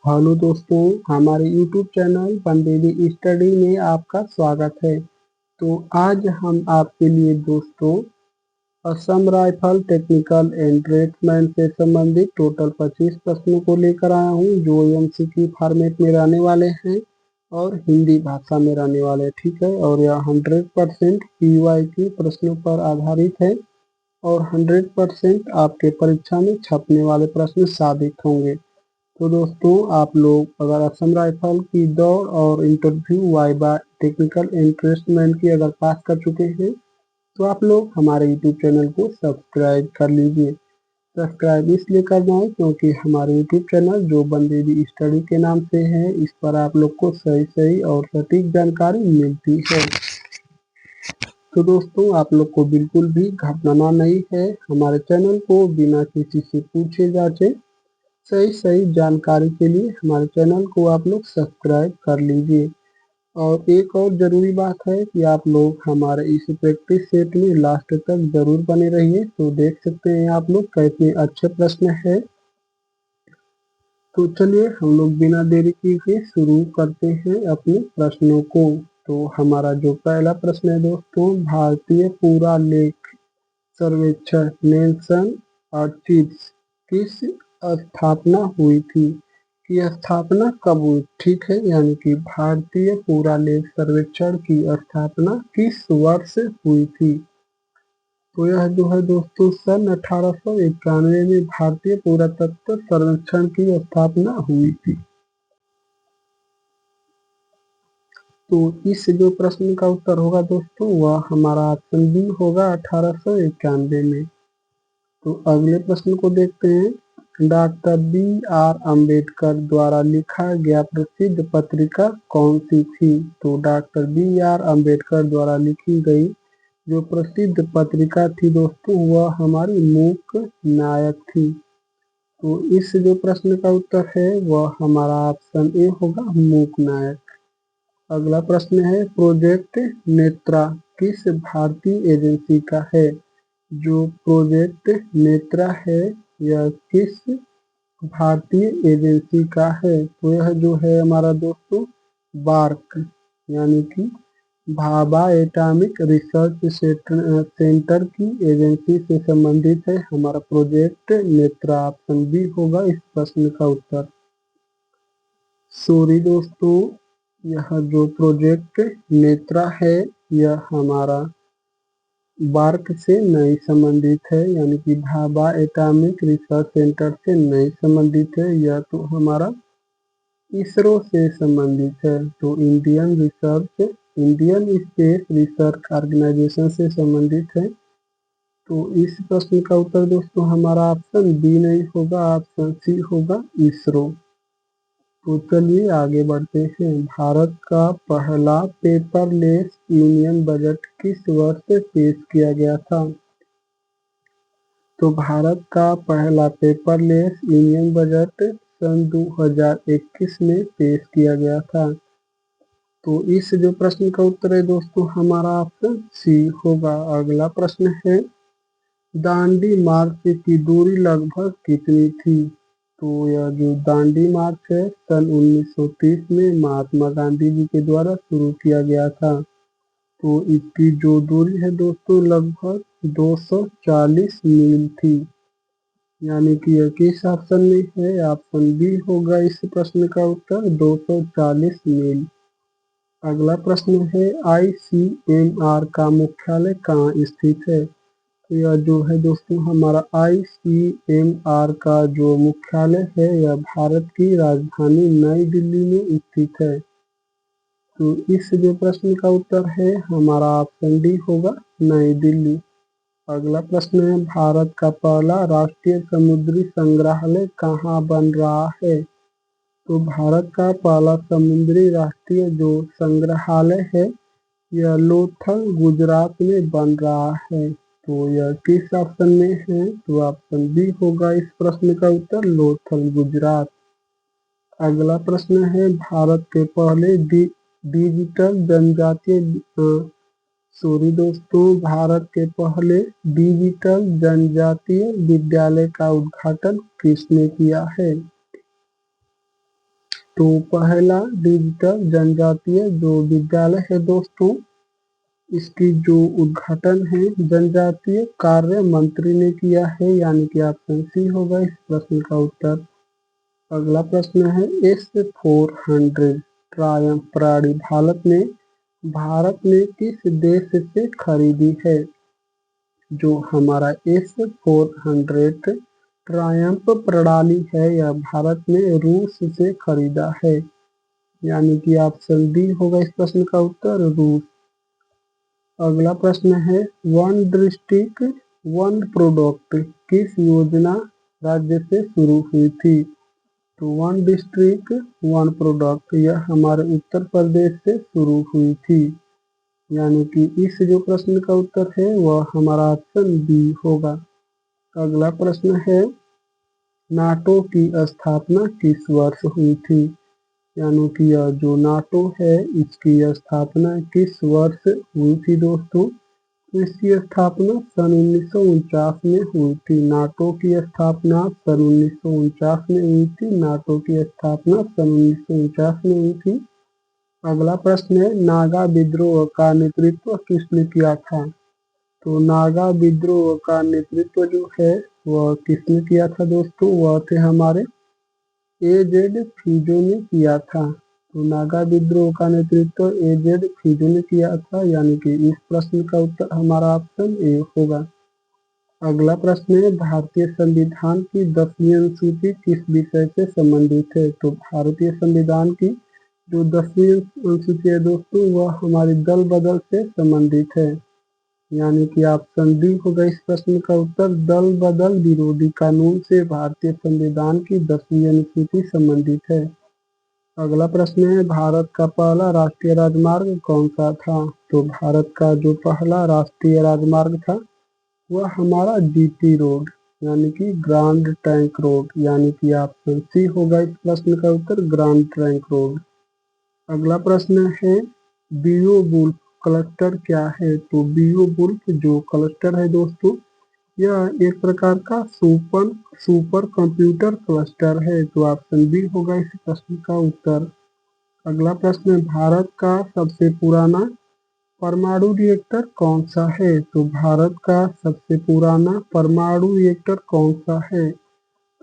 Hello दोस्तों, हमारे YouTube channel पंदेरी study में आपका स्वागत है। तो आज हम आपके लिए दोस्तों असम राइफल टेक्निकल एंट्रेंसमेंट से संबंधित टोटल 25 प्रश्नों को लेकर आया हूँ, जो एमसीक्यू फॉर्मेट में रहने वाले हैं और हिंदी भाषा में रहने वाले हैं। ठीक है, और यह 100% पीवाईक्यू प्रश्नों पर आधारित है और 100% आपके परीक्षा में छपने वाले प्रश्न साबित होंगे। तो दोस्तों, आप लोग अगर असम राइफल की दौड़ और इंटरव्यू वाइवा टेक्निकल एंट्रेंसमेंट की अगर पास कर चुके हैं तो आप लोग हमारे यूट्यूब चैनल को सब्सक्राइब कर लीजिए। सब्सक्राइब इसलिए करना है क्योंकि हमारे यूट्यूब चैनल जो बंदेरी स्टडी के नाम से है, इस पर आप लोग को सही सही और सटीक जानकारी मिलती है। तो दोस्तों, आप लोग को बिल्कुल भी घबराना नहीं है। हमारे चैनल को बिना किसी से पूछे जांचे सही जानकारी के लिए हमारे चैनल को आप लोग सब्सक्राइब कर लीजिए। और एक और ज़रूरी बात है कि आप लोग हमारे इस प्रैक्टिस सेट में लास्ट तक ज़रूर बने रहिए। तो देख सकते हैं आप लोग कितने अच्छे प्रश्न है। तो चलिए हम लोग बिना देरी किए शुरू करते हैं अपने प्रश्नों को। तो हमारा जो पहला प्रश्न है दोस्तों, भारतीय पुरालेख सर्वेक्षण नेल्सन आर्चिव्स किस स्थापना हुई थी? की स्थापना कब हुई? ठीक है, यानी कि भारतीय पुरालेख सर्वेक्षण की स्थापना किस वर्ष हुई थी? तो यह जो है दोस्तों सन 1891 में भारतीय पुरातत्व सर्वेक्षण की स्थापना हुई थी। तो इस जो प्रश्न का उत्तर होगा दोस्तों वह हमारा ऑप्शन बी होगा 1891 में। तो अगले प्रश्न को देखते हैं। Doctor B R. अम्बेडकर द्वारा लिखा गया प्रसिद्ध पत्रिका कौन सी थी? तो डॉक्टर बी.आर. अम्बेडकर द्वारा लिखी गई जो प्रसिद्ध पत्रिका थी दोस्तों वह हमारी मूक नायक थी। तो इस जो प्रश्न का उत्तर है वह हमारा ऑप्शन ए होगा, मूक नायक। अगला प्रश्न है, प्रोजेक्ट नेत्रा किस भारतीय एजेंसी का है? जो प्रोजेक्ट नेत्रा है यह किस भारतीय एजेंसी का है? तो यह जो है हमारा दोस्तों बार्क यानी कि भाभा एटॉमिक रिसर्च सेंटर की एजेंसी से संबंधित है हमारा प्रोजेक्ट नेत्रा। ऑप्शन बी होगा इस प्रश्न का उत्तर। सॉरी दोस्तों, यह जो प्रोजेक्ट नेत्रा है यह हमारा बार्क से नहीं संबंधित है, यानी कि भाभा एटॉमिक रिसर्च सेंटर से नहीं संबंधित है। यह तो हमारा इसरो से संबंधित है। तो इंडियन स्पेस रिसर्च ऑर्गेनाइजेशन से संबंधित है। तो इस प्रश्न का उत्तर दोस्तों हमारा ऑप्शन बी नहीं होगा, ऑप्शन सी होगा, इसरो। तो चलिए आगे बढ़ते हैं। भारत का पहला पेपरलेस यूनियन बजट किस वर्ष पेश किया गया था? तो भारत का पहला पेपरलेस यूनियन बजट सन 2021 में पेश किया गया था। तो इस जो प्रश्न का उत्तर है दोस्तों हमारा ऑप्शन सी होगा। अगला प्रश्न है, दांडी मार्च की दूरी लगभग कितनी थी? तो यह जो दांडी मार्च है सन 1930 में महात्मा गांधी जी के द्वारा शुरू किया गया था। तो इसकी जो दूरी है दोस्तों लगभग 240 मील थी, यानी कि यह किस ऑप्शन में है? ऑप्शन बी होगा इस प्रश्न का उत्तर, 240 मील। अगला प्रश्न है, ICMR का मुख्यालय कहाँ स्थित है? यह जो है दोस्तों हमारा ICMR का जो मुख्यालय है यह भारत की राजधानी नई दिल्ली में स्थित है। तो इस जो प्रश्न का उत्तर है हमारा ऑप्शन डी होगा, नई दिल्ली। अगला प्रश्न है, भारत का पहला राष्ट्रीय समुद्री संग्रहालय कहाँ बन रहा है? तो भारत का पहला समुद्री राष्ट्रीय जो संग्रहालय है यह लोथल गुजरात में बन रहा है। तो यह किस ऑप्शन में है? तो ऑप्शन बी होगा इस प्रश्न का उत्तर, लोथल गुजरात। अगला प्रश्न है, भारत के पहले डिजिटल जनजातीय सॉरी दोस्तों, भारत के पहले डिजिटल जनजातीय विद्यालय का उद्घाटन किसने किया है? तो पहला डिजिटल जनजातीय जो विद्यालय है दोस्तों, इसकी जो उद्घाटन है जनजातीय कार्य मंत्री ने किया है, यानी कि ऑप्शन सी होगा इस प्रश्न का उत्तर। अगला प्रश्न है S-400 ट्रायम्फ प्रणाली भारत ने किस देश से खरीदी है? जो हमारा S-400 ट्रायम्फ प्रणाली है यह भारत ने रूस से खरीदा है, यानी कि ऑप्शन डी होगा इस प्रश्न का उत्तर, रूस। अगला प्रश्न है वन डिस्ट्रिक्ट वन प्रोडक्ट किस योजना राज्य से शुरू हुई थी? तो वन डिस्ट्रिक्ट वन प्रोडक्ट यह हमारे उत्तर प्रदेश से शुरू हुई थी, यानी कि इस जो प्रश्न का उत्तर है वह हमारा ऑप्शन बी होगा। अगला प्रश्न है नाटो की स्थापना किस वर्ष हुई थी? यानी कि यह जो नाटो है इसकी स्थापना किस वर्ष हुई थी दोस्तों? तो इसकी स्थापना सन 1949 में हुई थी। नाटो की स्थापना सन 1949 में हुई थी। नाटो की स्थापना सन 1949 में हुई थी। अगला प्रश्न है नागा विद्रोह का नेतृत्व किसने किया था? तो नागा विद्रोह का नेतृत्व जो है वह किसने किया था दोस्तों? वह थे हमारे A.Z. फिजो ने किया था। तो नागा विद्रोह का नेतृत्व A.Z. फिजो ने किया था, यानी कि इस प्रश्न का उत्तर हमारा ऑप्शन ए होगा। अगला प्रश्न है भारतीय संविधान की 10वीं अनुसूची किस विषय से संबंधित है? तो भारतीय संविधान की जो 10वीं अनुसूची है दोस्तों वह हमारी दल बदल से संबंधित है, यानी कि ऑप्शन डी होगा इस प्रश्न का उत्तर, दल बदल विरोधी कानून से भारतीय संविधान की 10वीं अनुसूची संबंधित है। अगला प्रश्न है भारत का पहला राष्ट्रीय राजमार्ग कौन सा था? तो भारत का जो पहला राष्ट्रीय राजमार्ग था वह हमारा जीटी रोड, यानी कि ग्रांड ट्रंक रोड, यानी कि ऑप्शन सी होगा इस प्रश्न का उत्तर, ग्रांड ट्रंक रोड। अगला प्रश्न है बीओवुल्फ क्लस्टर क्या है? तो बीओवुल्फ जो क्लस्टर है दोस्तों यह एक प्रकार का सुपर कंप्यूटर क्लस्टर है, तो ऑप्शन बी होगा इस प्रश्न का उत्तर। अगला प्रश्न है भारत का सबसे पुराना परमाणु रिएक्टर कौन सा है? तो भारत का सबसे पुराना परमाणु रिएक्टर कौन सा है?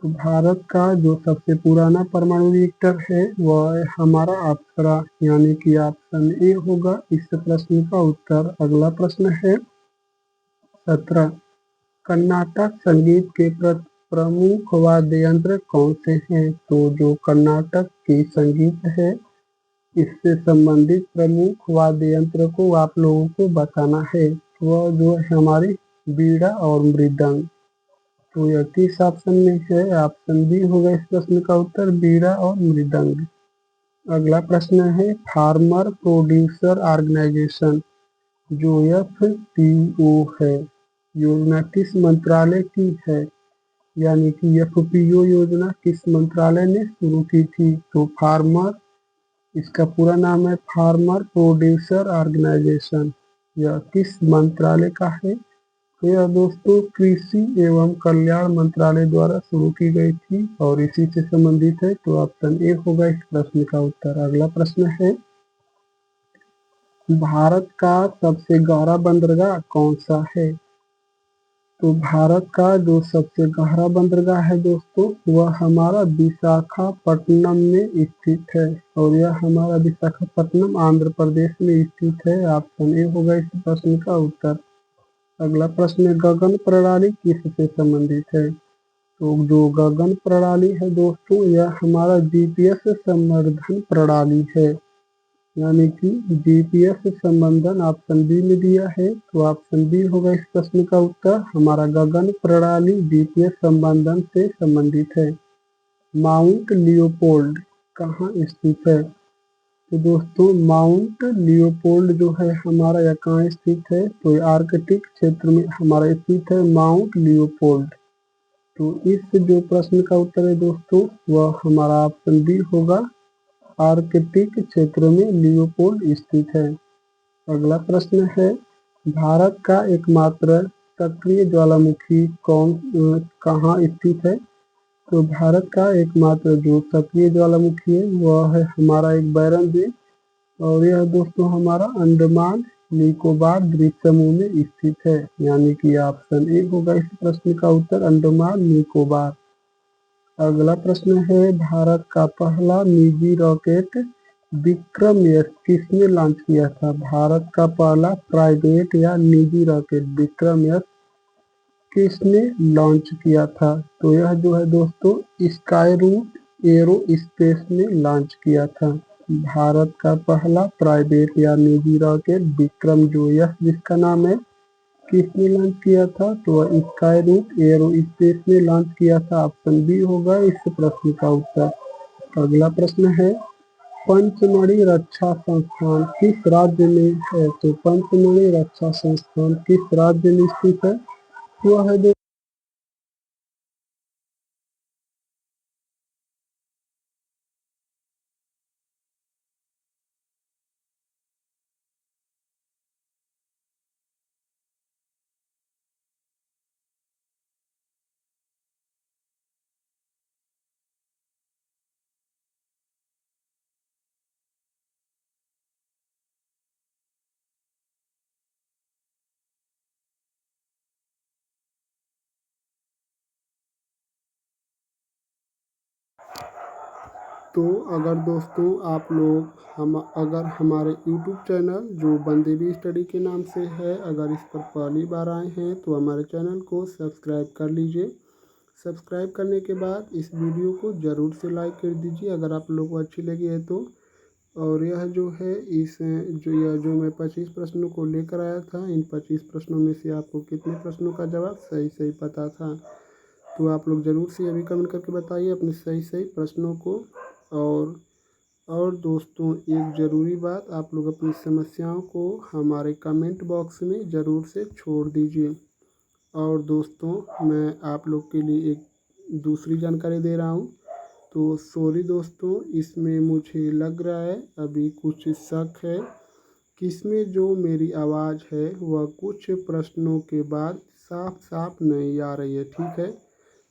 तो भारत का जो सबसे पुराना परमाणु रिएक्टर है वह हमारा अप्सरा, यानी कि ऑप्शन ए होगा इस प्रश्न का उत्तर। अगला प्रश्न है 17 कर्नाटक संगीत के प्रमुख वाद्य यंत्र कौन से हैं? तो जो कर्नाटक की संगीत है इससे संबंधित प्रमुख वाद्य यंत्र को आप लोगों को बताना है, वह जो है हमारी बीड़ा और मृदंग। तो यह किस ऑप्शन में है? ऑप्शन बी होगा इस प्रश्न का उत्तर, बीड़ा और मृदंग। अगला प्रश्न है फार्मर प्रोड्यूसर ऑर्गेनाइजेशन जो FPO है योजना किस मंत्रालय की है? यानी कि FPO योजना किस मंत्रालय ने शुरू की थी? तो फार्मर, इसका पूरा नाम है फार्मर प्रोड्यूसर ऑर्गेनाइजेशन, यह किस मंत्रालय का है? तो यह दोस्तों कृषि एवं कल्याण मंत्रालय द्वारा शुरू की गई थी और इसी से संबंधित है, तो ऑप्शन ए होगा इस प्रश्न का उत्तर। अगला प्रश्न है भारत का सबसे गहरा बंदरगाह कौन सा है? तो भारत का जो सबसे गहरा बंदरगाह है दोस्तों वह हमारा विशाखापट्टनम में स्थित है, और यह हमारा विशाखापट्टनम आंध्र प्रदेश में स्थित है। ऑप्शन ए होगा इस प्रश्न का उत्तर। अगला प्रश्न गगन प्रणाली किससे संबंधित है? तो जो गगन प्रणाली है दोस्तों यह हमारा GPS संवर्धन प्रणाली है, यानी कि GPS संबंधन ऑप्शन बी में दिया है, तो ऑप्शन बी होगा इस प्रश्न का उत्तर, हमारा गगन प्रणाली GPS संबंधन से संबंधित है। माउंट लियोपोल्ड कहाँ स्थित है? तो दोस्तों माउंट लियोपोल्ड जो है हमारा यह कहाँ स्थित है? तो आर्कटिक क्षेत्र में हमारा स्थित है माउंट लियोपोल्ड। तो इस जो प्रश्न का उत्तर है दोस्तों वह हमारा ऑप्शन बी होगा, आर्कटिक क्षेत्र में लियोपोल्ड स्थित है। अगला प्रश्न है भारत का एकमात्र सक्रिय ज्वालामुखी कहाँ स्थित है? तो भारत का एकमात्र जो सक्रिय ज्वालामुखी है वह है हमारा एक बैरन द्वीप और यह दोस्तों हमारा अंडमान निकोबार द्वीप समूह में स्थित है, यानी कि ऑप्शन ए होगा इस प्रश्न का उत्तर अंडमान निकोबार। अगला प्रश्न है भारत का पहला निजी रॉकेट विक्रम एस किसने लॉन्च किया था? भारत का पहला प्राइवेट या निजी रॉकेट विक्रम एस किसने लॉन्च किया था? तो यह जो है दोस्तों स्काई रूट एरोस्पेस ने लॉन्च किया था। भारत का पहला प्राइवेट या निजी रॉकेट विक्रम जो एस जिसका नाम है किसने लॉन्च किया था? तो स्काई रूट एरोस्पेस ने लॉन्च किया था। ऑप्शन बी होगा इस प्रश्न का उत्तर। अगला प्रश्न है पंचमढ़ी रक्षा संस्थान किस राज्य में है? तो पंचमढ़ी रक्षा संस्थान किस राज्य में स्थित है? वह है तो अगर दोस्तों आप लोग अगर हमारे YouTube चैनल जो बनदेवी स्टडी के नाम से है, अगर इस पर पहली बार आए हैं तो हमारे चैनल को सब्सक्राइब कर लीजिए। सब्सक्राइब करने के बाद इस वीडियो को ज़रूर से लाइक कर दीजिए अगर आप लोग को अच्छी लगी है तो। और यह जो है जो मैं 25 प्रश्नों को लेकर आया था, इन 25 प्रश्नों में से आपको कितने प्रश्नों का जवाब सही सही पता था? तो आप लोग ज़रूर से अभी कमेंट करके बताइए अपने सही सही प्रश्नों को। और और दोस्तों एक ज़रूरी बात, आप लोग अपनी समस्याओं को हमारे कमेंट बॉक्स में ज़रूर से छोड़ दीजिए। और दोस्तों मैं आप लोग के लिए एक दूसरी जानकारी दे रहा हूँ। तो सॉरी दोस्तों, इसमें मुझे लग रहा है अभी कुछ शक है कि इसमें जो मेरी आवाज़ है वह कुछ प्रश्नों के बाद साफ साफ नहीं आ रही है, ठीक है?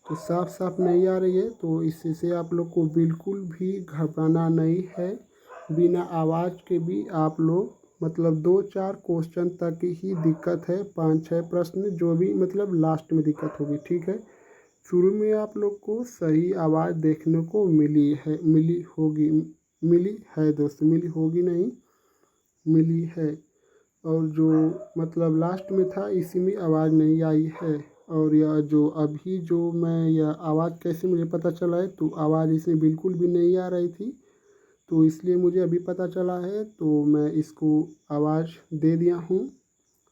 तो साफ साफ नहीं आ रही है तो इससे आप लोग को बिल्कुल भी घबराना नहीं है। बिना आवाज़ के भी आप लोग मतलब 2-4 क्वेश्चन तक ही दिक्कत है, 5-6 प्रश्न जो भी मतलब लास्ट में दिक्कत होगी, ठीक है? शुरू में आप लोग को सही आवाज़ देखने को मिली है दोस्तों, मिली होगी नहीं, मिली है। और जो मतलब लास्ट में था इसी में आवाज़ नहीं आई है। और यह जो अभी जो मैं यह आवाज़ कैसे मुझे पता चला है, तो आवाज़ इसमें बिल्कुल भी नहीं आ रही थी, तो इसलिए मुझे अभी पता चला है तो मैं इसको आवाज़ दे दिया हूँ।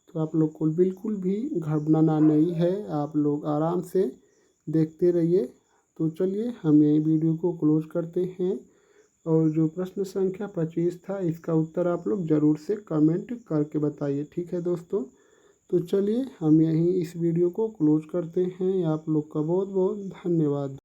तो आप लोग को बिल्कुल भी घबराना नहीं है, आप लोग आराम से देखते रहिए। तो चलिए हम यही वीडियो को क्लोज करते हैं। और जो प्रश्न संख्या 25 था इसका उत्तर आप लोग ज़रूर से कमेंट करके बताइए, ठीक है दोस्तों? तो चलिए हम यहीं इस वीडियो को क्लोज करते हैं। आप लोग का बहुत बहुत धन्यवाद।